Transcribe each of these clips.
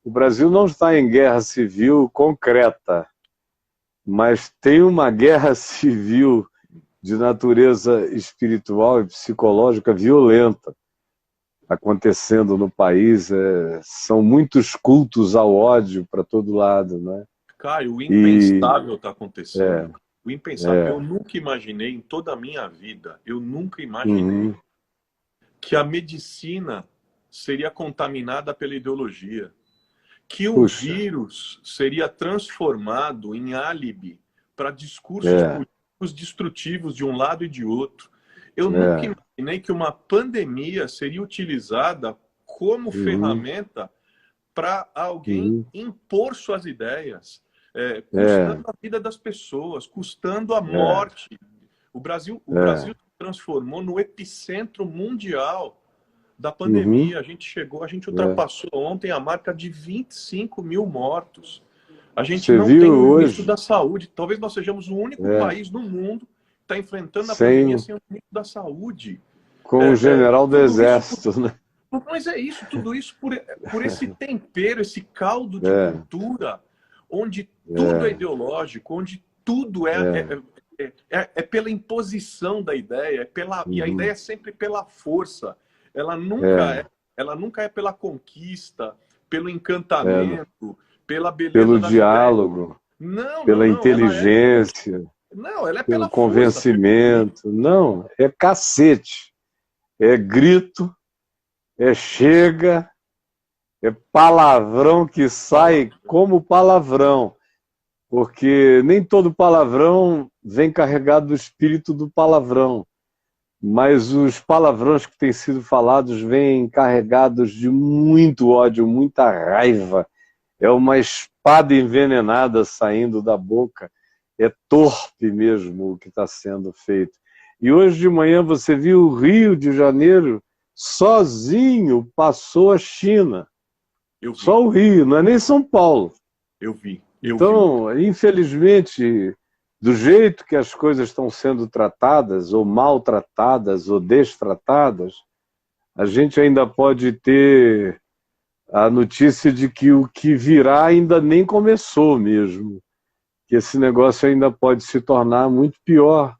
o Brasil não está em guerra civil concreta, mas tem uma guerra civil de natureza espiritual e psicológica violenta acontecendo no país. São muitos cultos ao ódio para todo lado, né? Caio, o E impensável está é, acontecendo. O impensável. Eu é, nunca imaginei em toda a minha vida, eu nunca imaginei uhum, que a medicina seria contaminada pela ideologia, que o puxa, vírus seria transformado em álibi para discursos é, políticos destrutivos de um lado e de outro. Eu nunca é, imaginei que uma pandemia seria utilizada como uhum, ferramenta para alguém uhum, impor suas ideias, é, custando a vida das pessoas, custando a é, morte. O Brasil é, se transformou no epicentro mundial da uhum, pandemia. A gente é. ultrapassou ontem a marca de 25 mil mortos. A gente Você não viu tem um ministro hoje, da saúde. Talvez nós sejamos o único é, país no mundo que está enfrentando a pandemia sem, sem o ministro da saúde. com o general do Tudo isso por... exército, né? Mas é isso, tudo isso por esse tempero, esse caldo de É, cultura, onde tudo é é, ideológico, onde tudo é, é pela imposição da ideia, e a ideia uhum, é sempre pela força. Ela nunca é, é, ela nunca é pela conquista, pelo é, encantamento, pela pelo beleza das ideias. diálogo, Não, não, pela não. inteligência, Ela é pelo pela força, pelo grito. convencimento. Não, é cacete, é grito, é chega, é palavrão que sai Palavrão. como palavrão, porque nem todo palavrão vem carregado do espírito do palavrão, mas os palavrões que têm sido falados vêm carregados de muito ódio, muita raiva. É uma espada envenenada saindo da boca. É torpe mesmo o que está sendo feito. E hoje de manhã você viu o Rio de Janeiro sozinho passou a China. Eu vi, Só o Rio, não é nem São Paulo. eu vi, eu vi. Então, infelizmente, do jeito que as coisas estão sendo tratadas, ou maltratadas, ou destratadas, a gente ainda pode ter a notícia de que o que virá ainda nem começou mesmo, que esse negócio ainda pode se tornar muito pior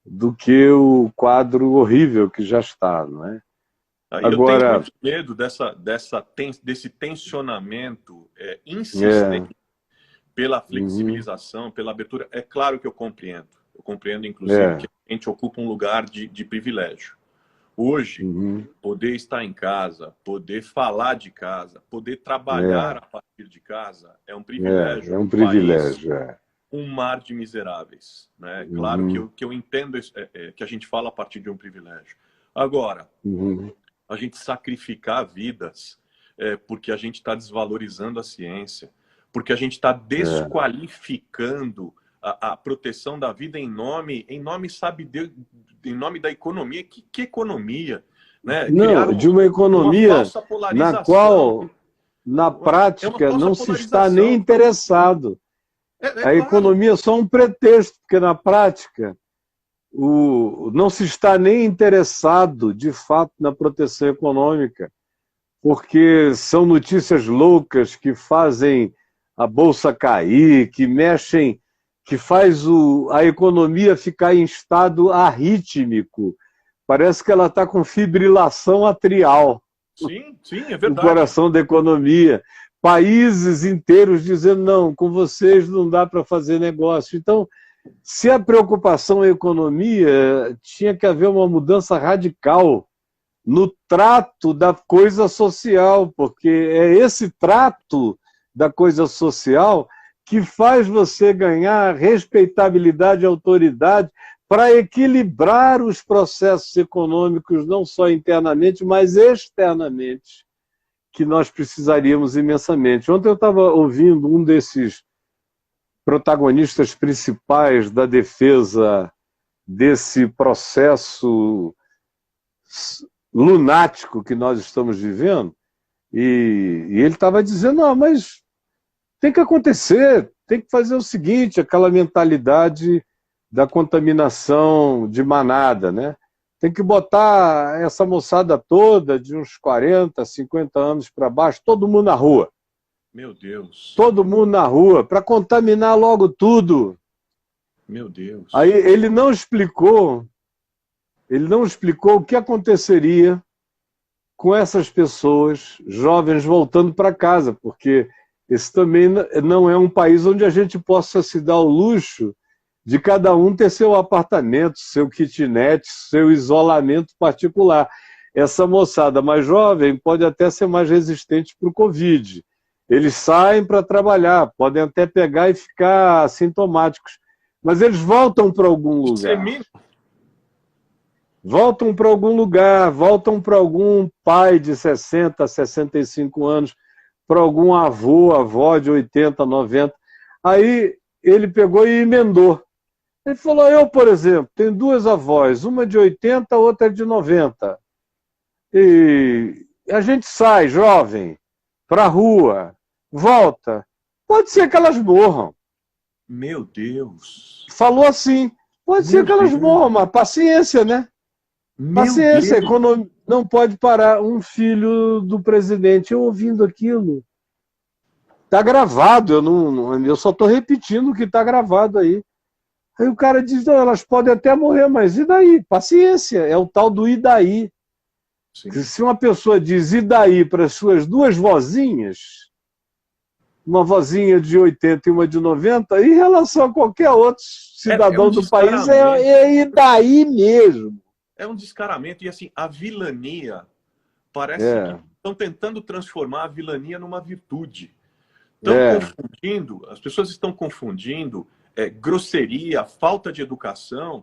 do que o quadro horrível que já está, não é? Aí eu tenho Agora, muito medo desse tensionamento é, insistente pela uhum, flexibilização, pela abertura. É claro que eu compreendo. Eu compreendo, inclusive, é, que a gente ocupa um lugar de privilégio. Hoje, uhum, poder estar em casa, poder falar de casa, poder trabalhar é, a partir de casa é um privilégio é um num país privilégio, é. um mar de miseráveis. Né? Claro Uhum, que eu entendo que a gente fala a partir de um privilégio. Agora, uhum, a gente sacrificar vidas porque a gente está desvalorizando a ciência, porque a gente está é. desqualificando a proteção da vida sabe Deus, em nome da economia. Que economia? Né? Não, Criaram de uma uma economia falsa na polarização. qual, na É uma prática, falsa não se está nem polarização. interessado. É A claro. economia é só um pretexto, porque na prática não se está nem interessado, de fato, na proteção econômica, porque são notícias loucas que fazem a bolsa cair, que mexem, que faz a economia ficar em estado arrítmico. Parece que ela está com fibrilação atrial, Sim, sim, é o verdade. coração da economia. Países inteiros dizendo, não, com vocês não dá para fazer negócio. Então, se a preocupação é a economia, tinha que haver uma mudança radical no trato da coisa social, porque é esse trato da coisa social que faz você ganhar respeitabilidade e autoridade para equilibrar os processos econômicos, não só internamente, mas externamente, que nós precisaríamos imensamente. Ontem eu estava ouvindo um desses protagonistas principais da defesa desse processo lunático que nós estamos vivendo, e ele estava dizendo, não, mas tem que acontecer, tem que fazer o seguinte, aquela mentalidade da contaminação de manada, né? Tem que botar essa moçada toda de uns 40, 50 anos para baixo, todo mundo na rua. Meu Deus. Todo mundo na rua, para contaminar logo tudo. Meu Deus. Aí ele não explicou o que aconteceria com essas pessoas jovens voltando para casa, porque esse também não é um país onde a gente possa se dar o luxo de cada um ter seu apartamento, seu kitnet, seu isolamento particular. Essa moçada mais jovem pode até ser mais resistente para o Covid. Eles saem para trabalhar, podem até pegar e ficar assintomáticos, mas eles voltam para algum lugar. Voltam para algum lugar, voltam para algum pai de 60, 65 anos, para algum avô, avó de 80, 90. Aí ele pegou e emendou. Ele falou, eu, por exemplo, tenho duas avós, uma de 80, outra de 90. E a gente sai, jovem, para a rua, volta. Pode ser que elas morram. Meu Deus. Falou assim, pode ser que elas morram, mas paciência, né? Paciência, a economia não pode parar. Um filho do presidente, eu ouvindo aquilo. Está gravado, eu só estou repetindo o que está gravado aí. Aí o cara diz, não, elas podem até morrer, mas e daí? Paciência, é o tal do e daí. Sim. Se uma pessoa diz e daí para as suas duas vozinhas, uma vozinha de 80 e uma de 90, em relação a qualquer outro cidadão do país, é e daí mesmo. É um descaramento, e assim, a vilania, parece que estão tentando transformar a vilania numa virtude. As pessoas estão confundindo grosseria, falta de educação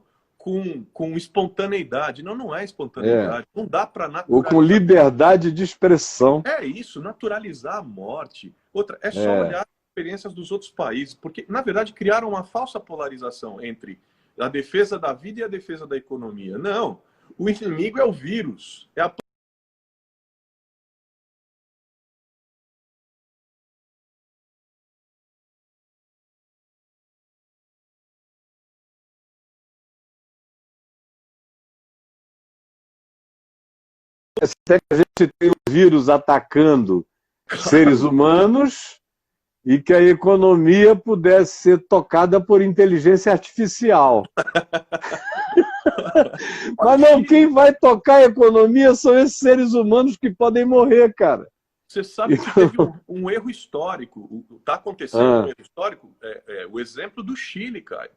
com espontaneidade. Não, não é espontaneidade. Não dá para naturalizar. Ou com liberdade de expressão. É isso, naturalizar a morte. Outra, é só olhar as experiências dos outros países, porque, na verdade, criaram uma falsa polarização entre a defesa da vida e a defesa da economia. Não, o inimigo é o vírus, é a até que a gente tem o vírus atacando seres humanos e que a economia pudesse ser tocada por inteligência artificial. Mas não, quem vai tocar a economia são esses seres humanos que podem morrer, cara. Você sabe que teve um erro histórico. Está acontecendo um erro histórico. O exemplo do Chile, Caio.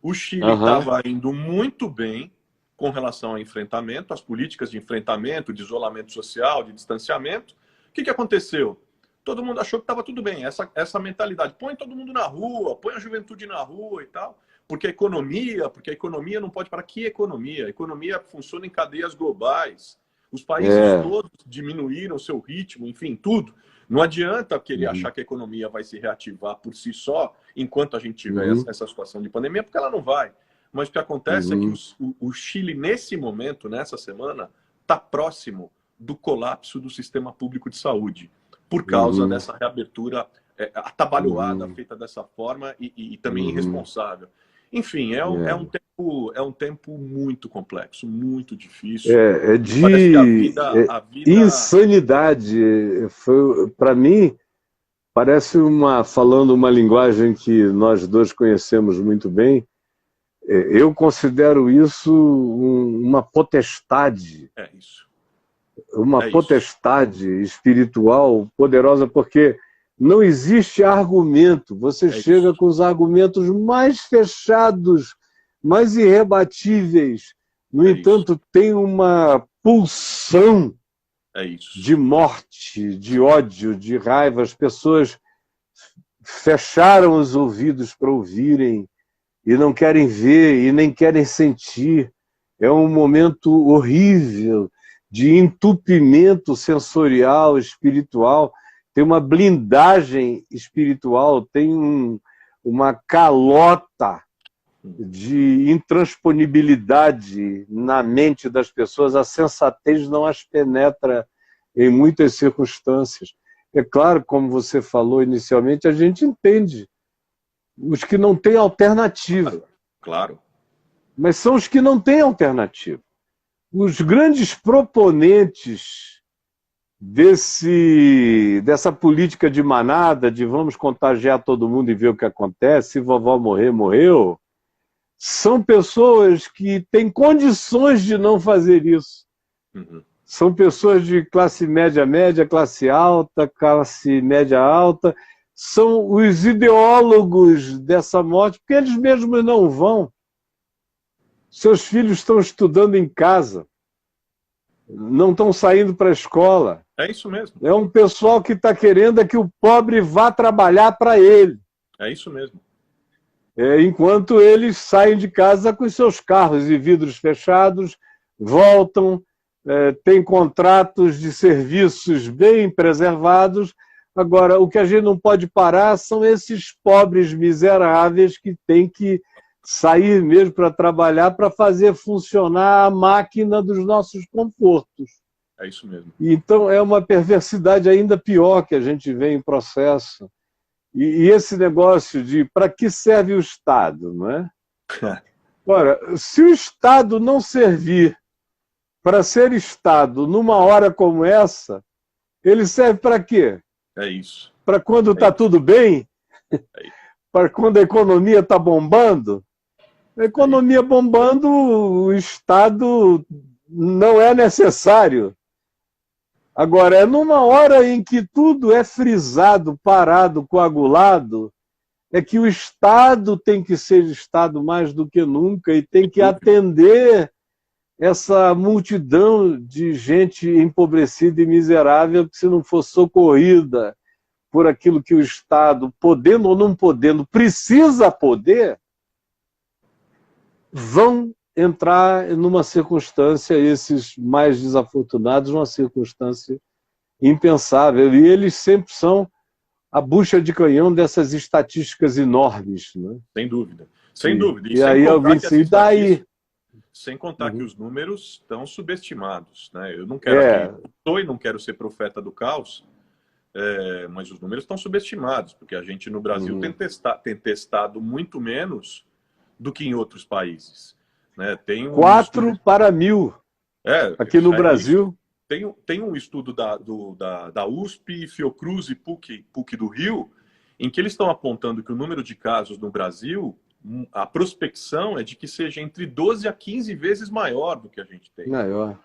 O Chile estava indo muito bem com relação ao enfrentamento, às políticas de enfrentamento, de isolamento social, de distanciamento. O que aconteceu? Todo mundo achou que estava tudo bem. Essa mentalidade, põe todo mundo na rua, põe a juventude na rua e tal, porque a economia não pode parar. Que economia? A economia funciona em cadeias globais. Os países todos diminuíram seu ritmo, enfim, tudo. Não adianta querer achar que a economia vai se reativar por si só enquanto a gente tiver essa situação de pandemia, porque ela não vai. Mas o que acontece é que o Chile, nesse momento, nessa semana, está próximo do colapso do sistema público de saúde, por causa dessa reabertura atabalhoada, feita dessa forma e também irresponsável. Enfim, é um tempo muito complexo, muito difícil. É de a vida... insanidade. Para mim, parece falando uma linguagem que nós dois conhecemos muito bem, eu considero isso uma potestade. É isso. Uma potestade espiritual poderosa, porque não existe argumento. Você chega com os argumentos mais fechados, mais irrebatíveis. No entanto, tem uma pulsão de morte, de ódio, de raiva. As pessoas fecharam os ouvidos para ouvirem e não querem ver e nem querem sentir. É um momento horrível de entupimento sensorial, espiritual. Tem uma blindagem espiritual, tem uma calota de intransponibilidade na mente das pessoas. A sensatez não as penetra em muitas circunstâncias. É claro, como você falou inicialmente, a gente entende os que não têm alternativa. Claro. Mas são os que não têm alternativa. Os grandes proponentes dessa política de manada, de vamos contagiar todo mundo e ver o que acontece, se vovó morrer, morreu, são pessoas que têm condições de não fazer isso. Uhum. São pessoas de classe média, média, classe alta, classe média alta, são os ideólogos dessa morte, porque eles mesmos não vão. Seus filhos estão estudando em casa, não estão saindo para a escola. É isso mesmo. É um pessoal que está querendo é que o pobre vá trabalhar para ele. É isso mesmo. Enquanto eles saem de casa com seus carros e vidros fechados, voltam, têm contratos de serviços bem preservados. Agora, o que a gente não pode parar são esses pobres miseráveis que têm que sair mesmo para trabalhar, para fazer funcionar a máquina dos nossos confortos. É isso mesmo. Então, é uma perversidade ainda pior que a gente vê em processo. E esse negócio de para que serve o Estado, não é? Ora, se o Estado não servir para ser Estado numa hora como essa, ele serve para quê? É isso. Para quando está tudo bem? Para quando a economia está bombando? A economia bombando, o Estado não é necessário. Agora, é numa hora em que tudo é frisado, parado, coagulado, é que o Estado tem que ser Estado mais do que nunca e tem que atender essa multidão de gente empobrecida e miserável que, se não for socorrida por aquilo que o Estado, podendo ou não podendo, precisa poder, vão entrar numa circunstância, esses mais desafortunados, numa circunstância impensável. E eles sempre são a bucha de canhão dessas estatísticas enormes. Né? Sem dúvida. Sem dúvida. E aí alguém disse, e daí? Sem contar que os números estão subestimados. Né? Eu não quero não quero ser profeta do caos, mas os números estão subestimados, porque a gente no Brasil tem testado muito menos do que em outros países. Né? Tem 4 para 1000 aqui no Brasil. Tem um estudo da USP, Fiocruz e PUC do Rio, em que eles estão apontando que o número de casos no Brasil, a prospecção é de que seja entre 12 a 15 vezes maior do que a gente tem. Maior.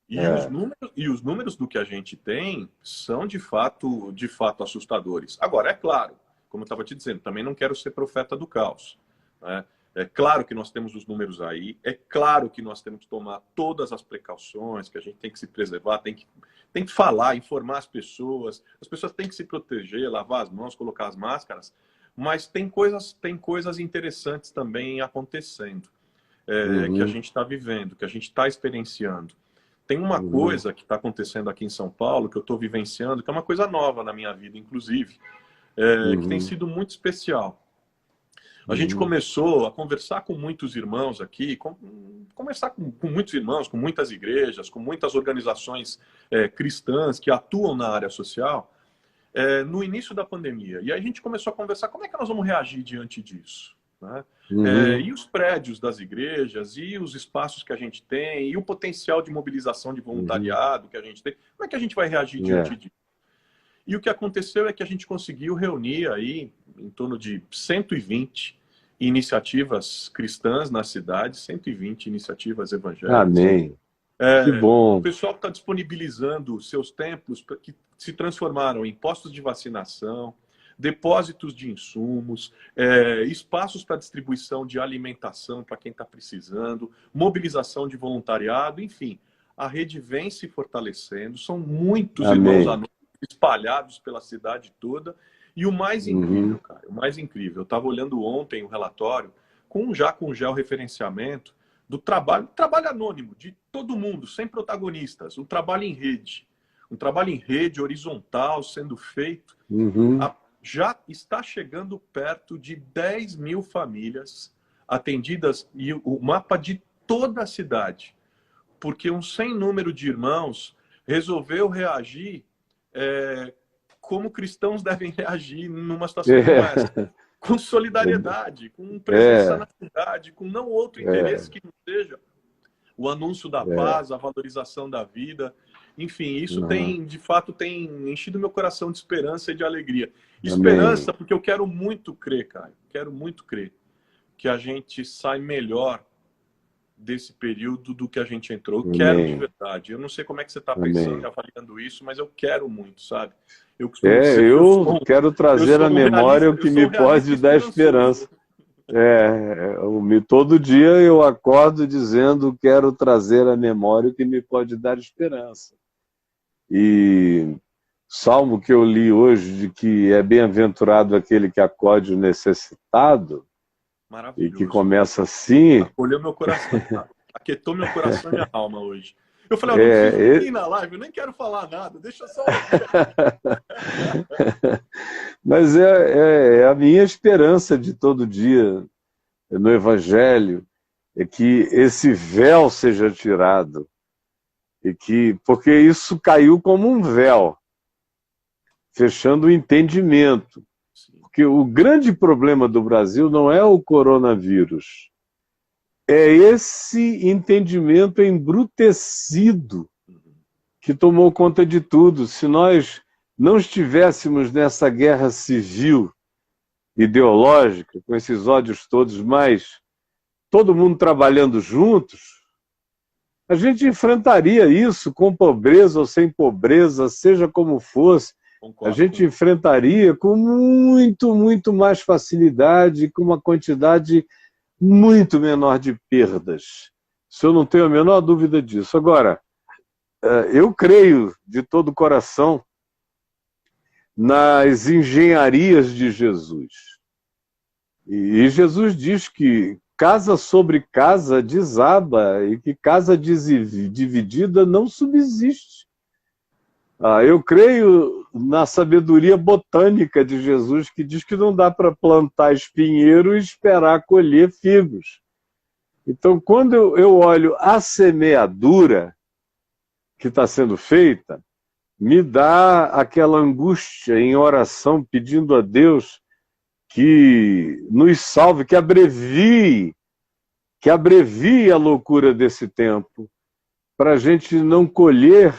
E os números do que a gente tem são de fato assustadores. Agora, é claro, como eu estava te dizendo, também não quero ser profeta do caos. Né? É claro que nós temos os números aí, é claro que nós temos que tomar todas as precauções, que a gente tem que se preservar, tem que falar, informar as pessoas têm que se proteger, lavar as mãos, colocar as máscaras, mas tem coisas interessantes também acontecendo, que a gente está vivendo, que a gente está experienciando. Tem uma coisa que está acontecendo aqui em São Paulo, que eu estou vivenciando, que é uma coisa nova na minha vida, inclusive, que tem sido muito especial. A gente começou a conversar com muitos irmãos aqui, conversar com muitos irmãos, com muitas igrejas, com muitas organizações cristãs que atuam na área social, no início da pandemia. E aí a gente começou a conversar como é que nós vamos reagir diante disso. Né? E os prédios das igrejas, e os espaços que a gente tem, e o potencial de mobilização de voluntariado que a gente tem, como é que a gente vai reagir diante disso? E o que aconteceu é que a gente conseguiu reunir aí em torno de 120 iniciativas cristãs na cidade, 120 iniciativas evangélicas. Amém. Que bom. O pessoal está disponibilizando seus templos que se transformaram em postos de vacinação, depósitos de insumos, espaços para distribuição de alimentação para quem está precisando, mobilização de voluntariado, enfim. A rede vem se fortalecendo, são muitos irmãos anônimos espalhados pela cidade toda. E o mais incrível, cara, o mais incrível, eu estava olhando ontem o relatório com georreferenciamento do trabalho anônimo de todo mundo, sem protagonistas, um trabalho em rede horizontal sendo feito. Já está chegando perto de 10 mil famílias atendidas, e o mapa de toda a cidade, porque um sem número de irmãos resolveu reagir como cristãos devem reagir numa situação como essa. Com solidariedade, com presença na cidade, com não outro interesse que não seja o anúncio da paz, a valorização da vida. Enfim, isso Uhum. tem, de fato, tem enchido meu coração de esperança e de alegria. Amém. Esperança, porque eu quero muito crer, cara. Quero muito crer que a gente sai melhor desse período do que a gente entrou. Eu quero de Amém. verdade. Eu não sei como é que você está pensando e Amém. avaliando isso, mas eu quero muito, sabe? Eu costumo É, dizer que eu quero eu trazer sou à um memória realista, o eu que sou me um realista pode dar esperançoso. esperança. Todo dia eu acordo dizendo quero trazer à memória o que me pode dar esperança. E salmo que eu li hoje de que é bem-aventurado aquele que acode o necessitado e que Maravilhoso. começa assim, Acolheu meu coração, aquietou meu coração e minha alma hoje. Eu falei, eu não preciso nem é, ir na live, eu nem quero falar nada, deixa eu só ouvir. mas é a minha esperança de todo dia no Evangelho, é que esse véu seja tirado, porque isso caiu como um véu, fechando o entendimento. Sim. Porque o grande problema do Brasil não é o coronavírus, é esse entendimento embrutecido que tomou conta de tudo. Se nós não estivéssemos nessa guerra civil ideológica, com esses ódios todos, mas todo mundo trabalhando juntos, a gente enfrentaria isso com pobreza ou sem pobreza, seja como fosse. A Concordo gente com enfrentaria com muito, muito mais facilidade, com uma quantidade muito menor de perdas. Isso eu não tenho a menor dúvida disso. Agora, eu creio de todo o coração nas engenharias de Jesus. E Jesus diz que casa sobre casa desaba e que casa dividida não subsiste. Eu creio na sabedoria botânica de Jesus, que diz que não dá para plantar espinheiro e esperar colher figos. Então, quando eu olho a semeadura que está sendo feita, me dá aquela angústia em oração, pedindo a Deus que nos salve, que abrevie a loucura desse tempo, para a gente não colher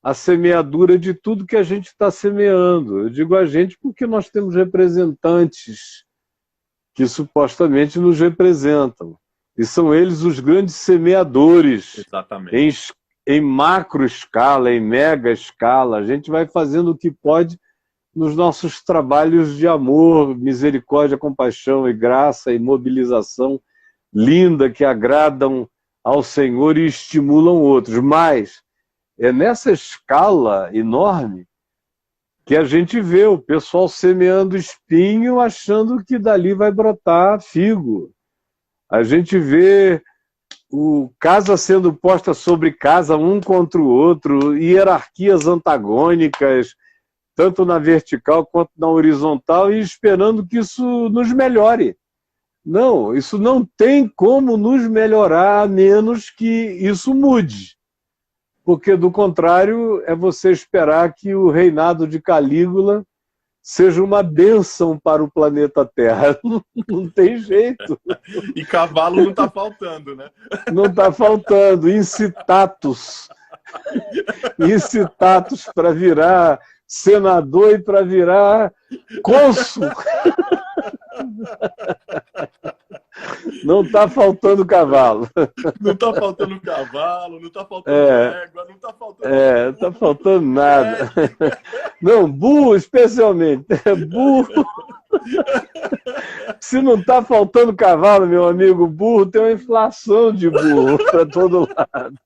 a semeadura de tudo que a gente está semeando. Eu digo a gente porque nós temos representantes que supostamente nos representam. E são eles os grandes semeadores em, exatamente. em macro escala, em mega escala. A gente vai fazendo o que pode nos nossos trabalhos de amor, misericórdia, compaixão e graça e mobilização linda que agradam ao Senhor e estimulam outros. Mas é nessa escala enorme que a gente vê o pessoal semeando espinho achando que dali vai brotar figo. A gente vê casa sendo posta sobre casa, um contra o outro, hierarquias antagônicas, tanto na vertical quanto na horizontal, e esperando que isso nos melhore. Não, isso não tem como nos melhorar, a menos que isso mude. Porque, do contrário, é você esperar que o reinado de Calígula seja uma bênção para o planeta Terra. Não tem jeito. E cavalo não está faltando, né? Não está faltando. Incitatus. Incitatus para virar senador e para virar cônsul. Não está faltando cavalo. Não está faltando cavalo, não está faltando égua, não está faltando... Não está faltando nada. Não, burro especialmente. Burro. Se não está faltando cavalo, meu amigo, burro, tem uma inflação de burro para todo lado.